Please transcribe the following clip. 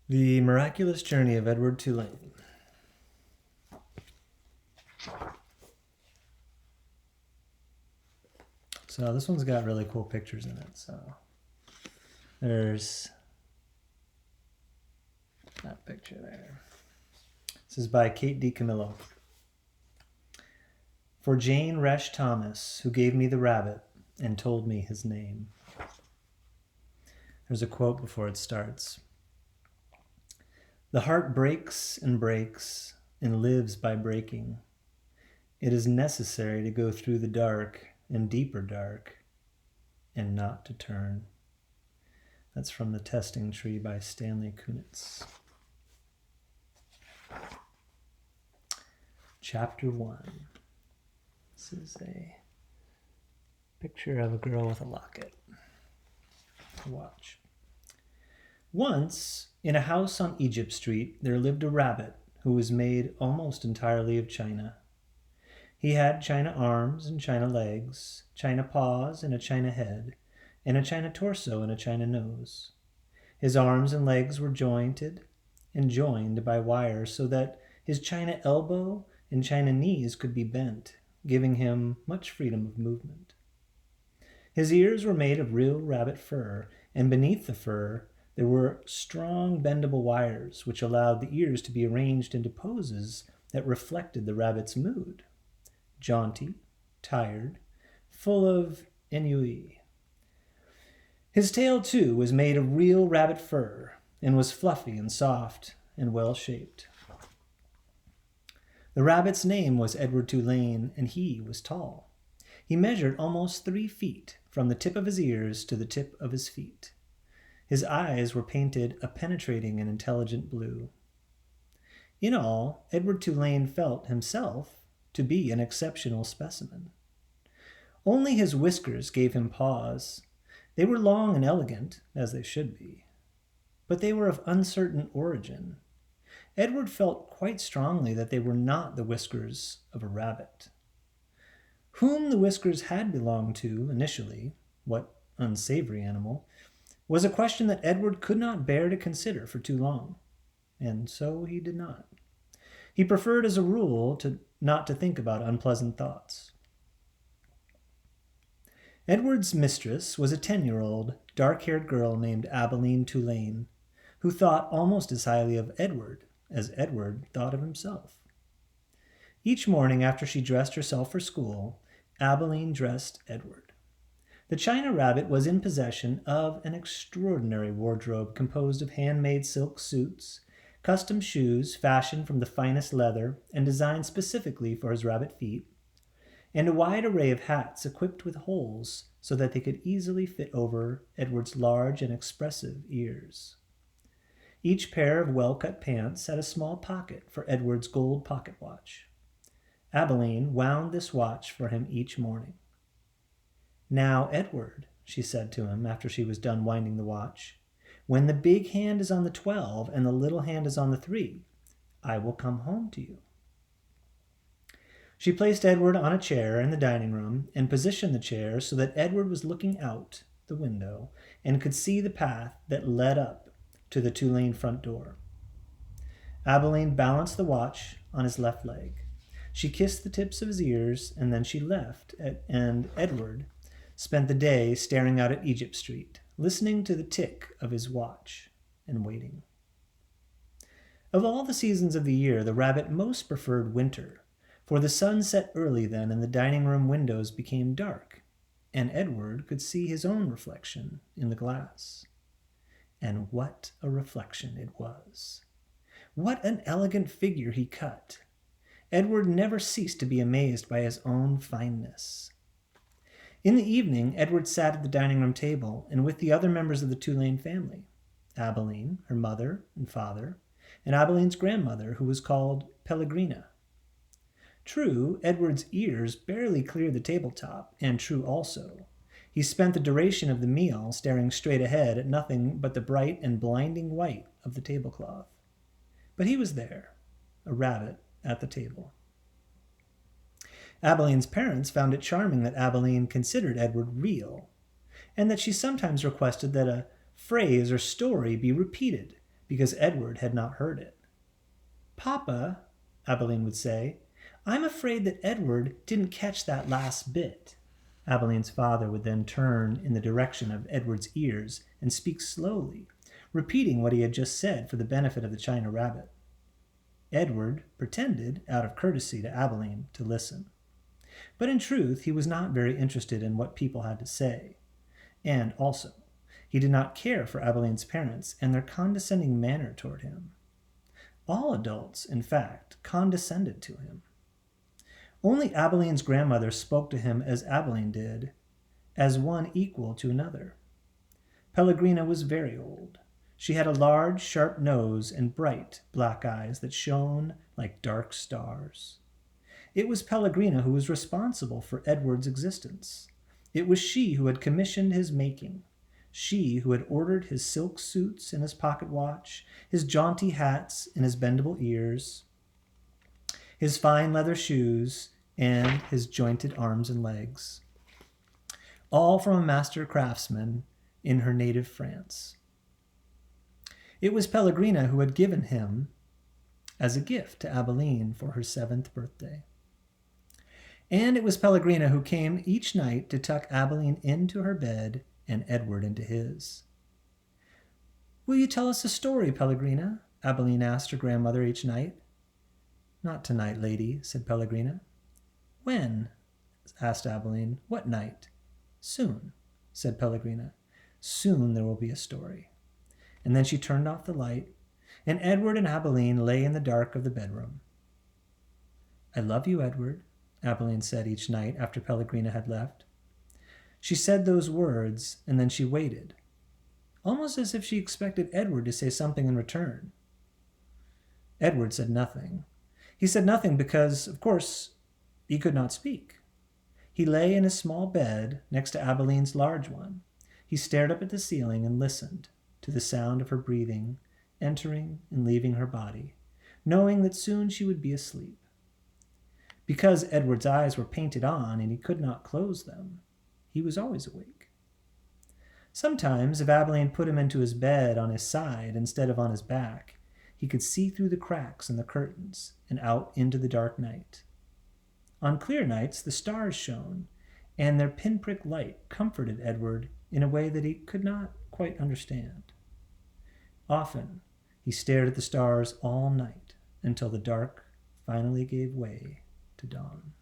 The Miraculous Journey of Edward Tulane. So this one's got really cool pictures in it. So there's that picture there. This is by Kate DiCamillo. For Jane Resch Thomas, who gave me the rabbit and told me his name. There's a quote before it starts. The heart breaks and lives by breaking. It is necessary to go through the dark and deeper dark and not to turn. That's from The Testing Tree by Stanley Kunitz. Chapter 1. This is a picture of a girl with a locket. Watch. Once, in a house on Egypt Street, there lived a rabbit who was made almost entirely of china. He had china arms and china legs, china paws and a china head, and a china torso and a china nose. His arms and legs were jointed and joined by wires so that his china elbow and china knees could be bent, giving him much freedom of movement. His ears were made of real rabbit fur, and beneath the fur there were strong bendable wires which allowed the ears to be arranged into poses that reflected the rabbit's mood. Jaunty, tired, full of ennui. His tail, too, was made of real rabbit fur and was fluffy and soft and well-shaped. The rabbit's name was Edward Tulane, and he was tall. He measured almost 3 feet from the tip of his ears to the tip of his feet. His eyes were painted a penetrating and intelligent blue. In all, Edward Tulane felt himself to be an exceptional specimen. Only his whiskers gave him pause. They were long and elegant, as they should be, but they were of uncertain origin. Edward felt quite strongly that they were not the whiskers of a rabbit. Whom the whiskers had belonged to initially, what unsavory animal, was a question that Edward could not bear to consider for too long, and so he did not. He preferred as a rule not to think about unpleasant thoughts. Edward's mistress was a 10-year-old, dark-haired girl named Abilene Tulane, who thought almost as highly of Edward as Edward thought of himself. Each morning after she dressed herself for school, Abilene dressed Edward. The china rabbit was in possession of an extraordinary wardrobe composed of handmade silk suits, custom shoes fashioned from the finest leather and designed specifically for his rabbit feet, and a wide array of hats equipped with holes so that they could easily fit over Edward's large and expressive ears. Each pair of well-cut pants had a small pocket for Edward's gold pocket watch. Abilene wound this watch for him each morning. Now, Edward, she said to him after she was done winding the watch, when the big hand is on the 12 and the little hand is on the 3, I will come home to you. She placed Edward on a chair in the dining room and positioned the chair so that Edward was looking out the window and could see the path that led up to the Tulane front door. Abilene balanced the watch on his left leg. She kissed the tips of his ears, and then she left, and Edward spent the day staring out at Egypt Street, listening to the tick of his watch and waiting. Of all the seasons of the year, the rabbit most preferred winter, for the sun set early then and the dining room windows became dark, and Edward could see his own reflection in the glass. And what a reflection it was! What an elegant figure he cut! Edward never ceased to be amazed by his own fineness. In the evening, Edward sat at the dining room table and with the other members of the Tulane family, Abilene, her mother and father, and Abilene's grandmother, who was called Pellegrina. True, Edward's ears barely cleared the tabletop, and true also, he spent the duration of the meal staring straight ahead at nothing but the bright and blinding white of the tablecloth. But he was there, a rabbit at the table. Abilene's parents found it charming that Abilene considered Edward real, and that she sometimes requested that a phrase or story be repeated because Edward had not heard it. "Papa," Abilene would say, "I'm afraid that Edward didn't catch that last bit." Abilene's father would then turn in the direction of Edward's ears and speak slowly, repeating what he had just said for the benefit of the china rabbit. Edward pretended, out of courtesy to Abilene, to listen. But in truth, he was not very interested in what people had to say. And also, he did not care for Abilene's parents and their condescending manner toward him. All adults, in fact, condescended to him. Only Abilene's grandmother spoke to him as Abilene did, as one equal to another. Pellegrina was very old. She had a large, sharp nose and bright, black eyes that shone like dark stars. It was Pellegrina who was responsible for Edward's existence. It was she who had commissioned his making, she who had ordered his silk suits and his pocket watch, his jaunty hats and his bendable ears, his fine leather shoes, and his jointed arms and legs, all from a master craftsman in her native France. It was Pellegrina who had given him as a gift to Abilene for her 7th birthday. And it was Pellegrina who came each night to tuck Abilene into her bed and Edward into his. "Will you tell us a story, Pellegrina?" Abilene asked her grandmother each night. "Not tonight, lady," said Pellegrina. "When?" asked Abilene. "What night?" "Soon," said Pellegrina. "Soon there will be a story." And then she turned off the light, and Edward and Abilene lay in the dark of the bedroom. "I love you, Edward," Abilene said each night after Pellegrina had left. She said those words, and then she waited, almost as if she expected Edward to say something in return. Edward said nothing. He said nothing because, of course, he could not speak. He lay in his small bed next to Abilene's large one. He stared up at the ceiling and listened to the sound of her breathing, entering and leaving her body, knowing that soon she would be asleep. Because Edward's eyes were painted on and he could not close them, he was always awake. Sometimes, if Abilene put him into his bed on his side instead of on his back, he could see through the cracks in the curtains and out into the dark night. On clear nights, the stars shone, and their pinprick light comforted Edward in a way that he could not quite understand. Often, he stared at the stars all night until the dark finally gave way to dawn.